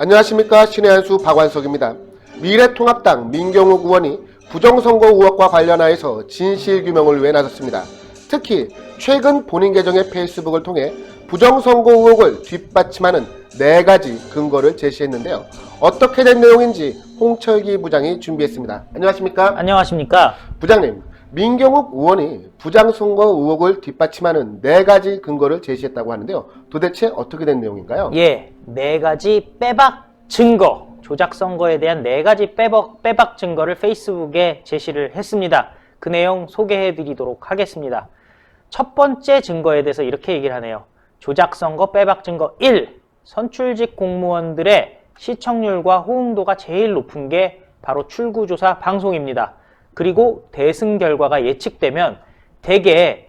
안녕하십니까. 신의 한수 박완석입니다. 미래통합당 민경욱 의원이 부정선거 의혹과 관련하여서 진실규명을 위해 나섰습니다. 특히 최근 본인 계정의 페이스북을 통해 부정선거 의혹을 뒷받침하는 4가지 근거를 제시했는데요. 어떻게 된 내용인지 홍철기 부장이 준비했습니다. 안녕하십니까? 안녕하십니까? 부장님, 민경욱 의원이 부정선거 의혹을 뒷받침하는 4가지 근거를 제시했다고 하는데요. 도대체 어떻게 된 내용인가요? 예, 4가지 빼박 증거, 조작 선거에 대한 4가지 빼박 증거를 페이스북에 제시를 했습니다. 그 내용 소개해 드리도록 하겠습니다. 첫 번째 증거에 대해서 이렇게 얘기를 하네요. 조작 선거 빼박 증거 1. 선출직 공무원들의 시청률과 호응도가 제일 높은 게 바로 출구조사 방송입니다. 그리고 대승 결과가 예측되면 대개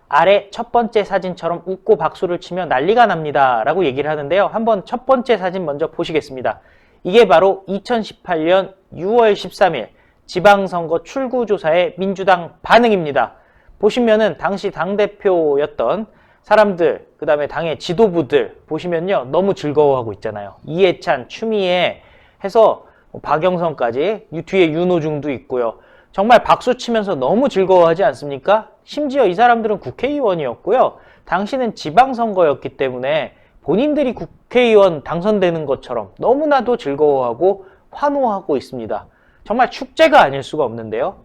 아래 첫 번째 사진처럼 웃고 박수를 치며 난리가 납니다 라고 얘기를 하는데요. 한번 첫 번째 사진 먼저 보시겠습니다. 이게 바로 2018년 6월 13일 지방선거 출구조사의 민주당 반응입니다. 보시면은 당시 당대표였던 사람들, 그 다음에 당의 지도부들 보시면요. 너무 즐거워하고 있잖아요. 이해찬, 추미애 해서 박영선까지 뒤에 윤호중도 있고요. 정말 박수 치면서 너무 즐거워하지 않습니까? 심지어 이 사람들은 국회의원이었고요. 당시는 지방선거였기 때문에 본인들이 국회의원 당선되는 것처럼 너무나도 즐거워하고 환호하고 있습니다. 정말 축제가 아닐 수가 없는데요.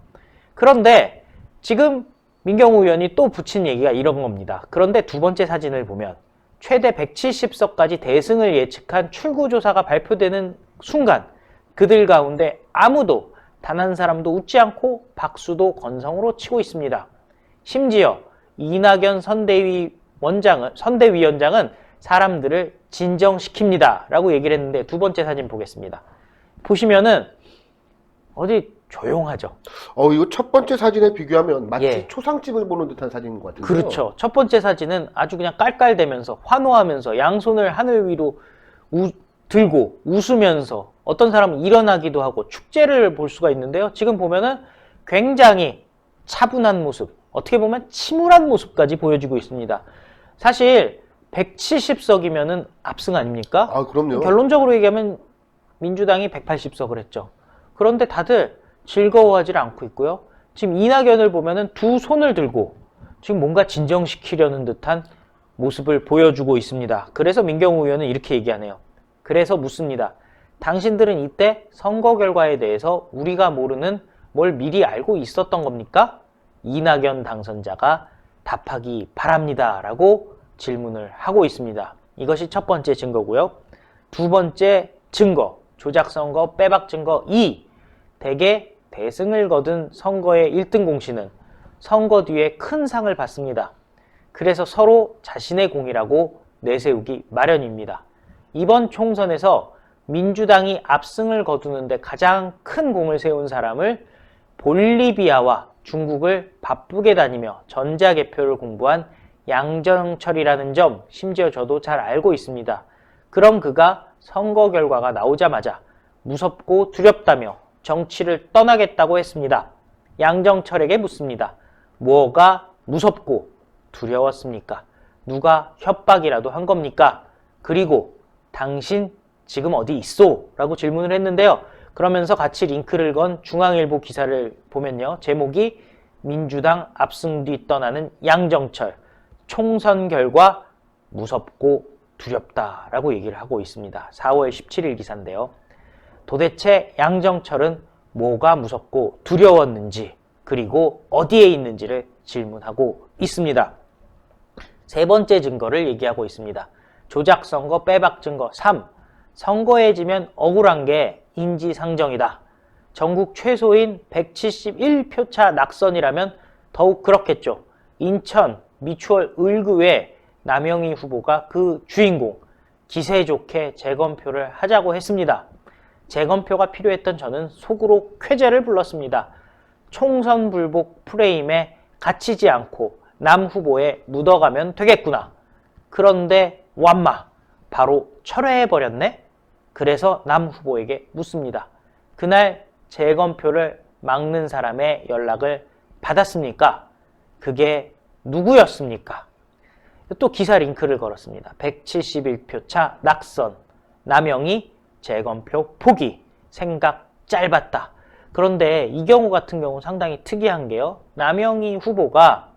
그런데 지금 민경욱 의원이 또 붙인 얘기가 이런 겁니다. 그런데 두 번째 사진을 보면 최대 170석까지 대승을 예측한 출구조사가 발표되는 순간 그들 가운데 아무도 단 한 사람도 웃지 않고 박수도 건성으로 치고 있습니다. 심지어 이낙연 선대위원장은 사람들을 진정시킵니다 라고 얘기를 했는데 두 번째 사진 보겠습니다. 보시면은 어디 조용하죠. 이거 첫 번째 사진에 비교하면 마치 예. 초상집을 보는 듯한 사진인 것 같은데요. 그렇죠. 첫 번째 사진은 아주 그냥 깔깔대면서 환호하면서 양손을 하늘 위로 들고 웃으면서 어떤 사람은 일어나기도 하고 축제를 볼 수가 있는데요. 지금 보면은 굉장히 차분한 모습, 어떻게 보면 침울한 모습까지 보여주고 있습니다. 사실 170석이면은 압승 아닙니까? 아, 그럼요. 결론적으로 얘기하면 민주당이 180석을 했죠. 그런데 다들 즐거워하지 않고 있고요. 지금 이낙연을 보면은 두 손을 들고 지금 뭔가 진정시키려는 듯한 모습을 보여주고 있습니다. 그래서 민경욱 의원은 이렇게 얘기하네요. 그래서 묻습니다. 당신들은 이때 선거 결과에 대해서 우리가 모르는 뭘 미리 알고 있었던 겁니까? 이낙연 당선자가 답하기 바랍니다 라고 질문을 하고 있습니다. 이것이 첫 번째 증거고요. 두 번째 증거, 조작선거 빼박 증거 2. 대개 대승을 거둔 선거의 1등 공신은 선거 뒤에 큰 상을 받습니다. 그래서 서로 자신의 공이라고 내세우기 마련입니다. 이번 총선에서 민주당이 압승을 거두는데 가장 큰 공을 세운 사람을 볼리비아와 중국을 바쁘게 다니며 전자개표를 공부한 양정철이라는 점 심지어 저도 잘 알고 있습니다. 그럼 그가 선거 결과가 나오자마자 무섭고 두렵다며 정치를 떠나겠다고 했습니다. 양정철에게 묻습니다. 뭐가 무섭고 두려웠습니까? 누가 협박이라도 한 겁니까? 그리고 당신 지금 어디 있소? 라고 질문을 했는데요. 그러면서 같이 링크를 건 중앙일보 기사를 보면요. 제목이 민주당 압승 뒤 떠나는 양정철, 총선 결과 무섭고 두렵다 라고 얘기를 하고 있습니다. 4월 17일 기사인데요. 도대체 양정철은 뭐가 무섭고 두려웠는지 그리고 어디에 있는지를 질문하고 있습니다. 세 번째 증거를 얘기하고 있습니다. 조작선거 빼박 증거 3. 선거에 지면 억울한 게 인지상정이다. 전국 최소인 171표차 낙선이라면 더욱 그렇겠죠. 인천 미추홀 을구에 남영희 후보가 그 주인공, 기세 좋게 재검표를 하자고 했습니다. 재검표가 필요했던 저는 속으로 쾌재를 불렀습니다. 총선 불복 프레임에 갇히지 않고 남 후보에 묻어가면 되겠구나. 그런데 완마, 바로 철회해버렸네? 그래서 남 후보에게 묻습니다. 그날 재검표를 막는 사람의 연락을 받았습니까? 그게 누구였습니까? 또 기사 링크를 걸었습니다. 171표 차 낙선, 남영희 재검표 포기, 생각 짧았다. 그런데 이 경우 같은 경우 상당히 특이한 게요. 남영희 후보가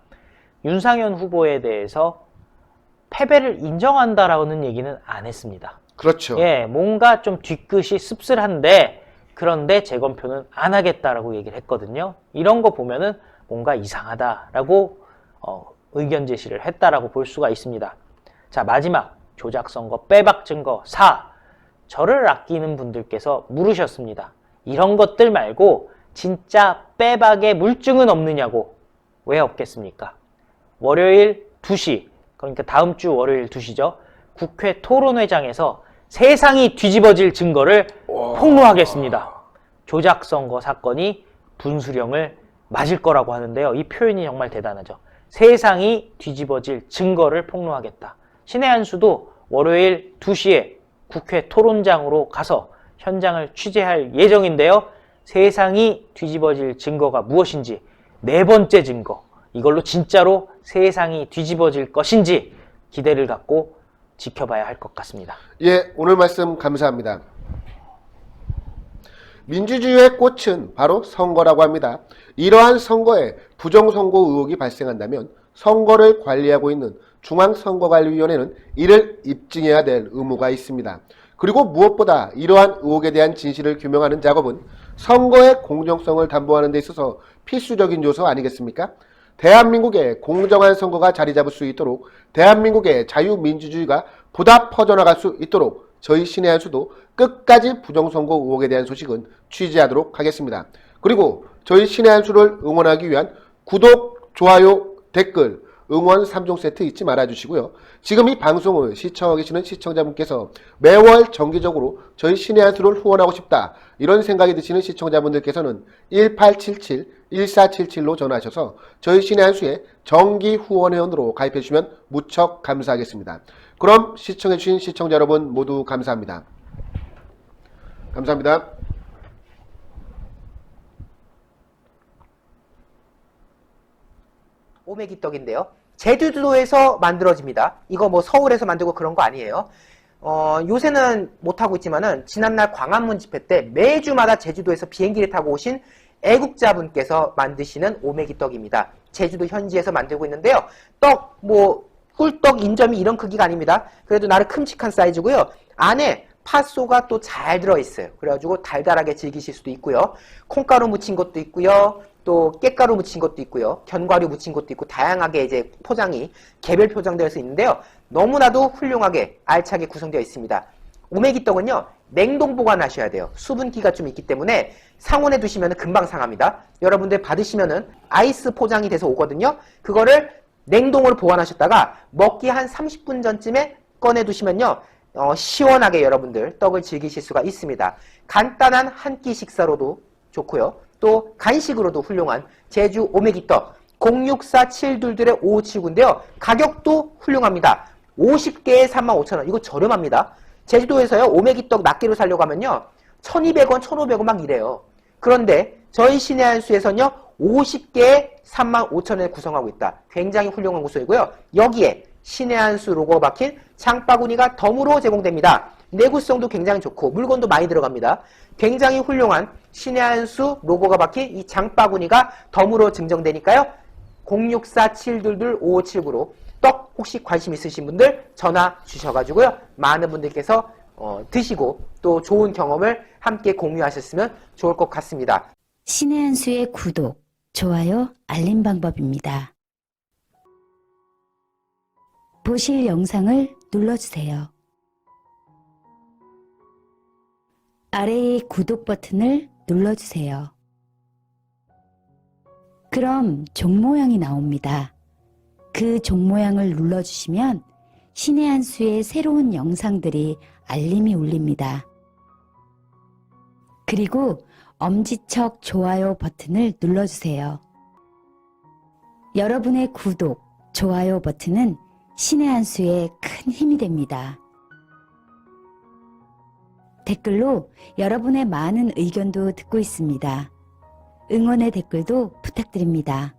윤상현 후보에 대해서 패배를 인정한다라는 얘기는 안 했습니다. 그렇죠. 예, 뭔가 좀 뒤끝이 씁쓸한데 그런데 재검표는 안 하겠다라고 얘기를 했거든요. 이런 거 보면은 뭔가 이상하다라고 의견 제시를 했다라고 볼 수가 있습니다. 자, 마지막 조작선거 빼박 증거 4. 저를 아끼는 분들께서 물으셨습니다. 이런 것들 말고 진짜 빼박의 물증은 없느냐고. 왜 없겠습니까? 월요일 2시, 그러니까 다음 주 월요일 2시죠. 국회 토론회장에서 세상이 뒤집어질 증거를 폭로하겠습니다. 조작선거 사건이 분수령을 맞을 거라고 하는데요. 이 표현이 정말 대단하죠. 세상이 뒤집어질 증거를 폭로하겠다. 신의 한수도 월요일 2시에 국회 토론장으로 가서 현장을 취재할 예정인데요. 세상이 뒤집어질 증거가 무엇인지, 네 번째 증거, 이걸로 진짜로 세상이 뒤집어질 것인지 기대를 갖고 지켜봐야 할 것 같습니다. 예, 오늘 말씀 감사합니다. 민주주의의 꽃은 바로 선거라고 합니다. 이러한 선거에 부정선거 의혹이 발생한다면 선거를 관리하고 있는 중앙선거관리위원회는 이를 입증해야 될 의무가 있습니다. 그리고 무엇보다 이러한 의혹에 대한 진실을 규명하는 작업은 선거의 공정성을 담보하는 데 있어서 필수적인 요소 아니겠습니까? 대한민국의 공정한 선거가 자리 잡을 수 있도록, 대한민국의 자유민주주의가 보다 퍼져나갈 수 있도록 저희 신의 한수도 끝까지 부정선거 의혹에 대한 소식은 취재하도록 하겠습니다. 그리고 저희 신의 한수를 응원하기 위한 구독, 좋아요, 댓글, 응원 3종 세트 잊지 말아주시고요. 지금 이 방송을 시청하고 계시는 시청자분께서 매월 정기적으로 저희 신의 한수를 후원하고 싶다, 이런 생각이 드시는 시청자분들께서는 1877-1477로 전화하셔서 저희 신의 한수의 정기 후원회원으로 가입해 주시면 무척 감사하겠습니다. 그럼 시청해 주신 시청자 여러분 모두 감사합니다. 감사합니다. 오메기 떡인데요. 제주도에서 만들어집니다. 이거 뭐 서울에서 만들고 그런 거 아니에요. 요새는 못하고 있지만은 지난날 광화문 집회 때 매주마다 제주도에서 비행기를 타고 오신 애국자분께서 만드시는 오메기 떡입니다. 제주도 현지에서 만들고 있는데요. 떡, 꿀떡 인점이 이런 크기가 아닙니다. 그래도 나름 큼직한 사이즈고요. 안에 팥소가 또 잘 들어있어요. 그래가지고 달달하게 즐기실 수도 있고요. 콩가루 묻힌 것도 있고요. 또 깻가루 묻힌 것도 있고요. 견과류 묻힌 것도 있고 다양하게 이제 포장이 개별 포장되어 있는데요. 너무나도 훌륭하게 알차게 구성되어 있습니다. 오메기 떡은요. 냉동 보관하셔야 돼요. 수분기가 좀 있기 때문에 상온에 두시면 금방 상합니다. 여러분들 받으시면은 아이스 포장이 돼서 오거든요. 그거를 냉동으로 보관하셨다가 먹기 한 30분 전쯤에 꺼내 두시면요. 시원하게 여러분들 떡을 즐기실 수가 있습니다. 간단한 한 끼 식사로도 좋고요. 또 간식으로도 훌륭한 제주 오메기떡 064-722-5579인데요. 가격도 훌륭합니다. 50개에 35,000원. 이거 저렴합니다. 제주도에서요. 오메기떡 낱개로 사려고 하면요. 1,200원, 1,500원 막 이래요. 그런데 저희 신의 한수에서는요. 50개에 35,000원에 구성하고 있다. 굉장히 훌륭한 구성이고요. 여기에 신의 한수 로고가 박힌 장바구니가 덤으로 제공됩니다. 내구성도 굉장히 좋고 물건도 많이 들어갑니다. 굉장히 훌륭한 신의 한수 로고가 박힌 이 장바구니가 덤으로 증정되니까요. 064-722-5579로 떡 혹시 관심 있으신 분들 전화 주셔가지고요. 많은 분들께서 드시고 또 좋은 경험을 함께 공유하셨으면 좋을 것 같습니다. 신의 한수의 구독, 좋아요, 알림 방법입니다. 보실 영상을 눌러주세요. 아래의 구독 버튼을 눌러주세요. 그럼 종 모양이 나옵니다. 그 종 모양을 눌러주시면 신의 한수의 새로운 영상들이 알림이 울립니다. 그리고 엄지척 좋아요 버튼을 눌러주세요. 여러분의 구독, 좋아요 버튼은 신의 한수에 큰 힘이 됩니다. 댓글로 여러분의 많은 의견도 듣고 있습니다. 응원의 댓글도 부탁드립니다.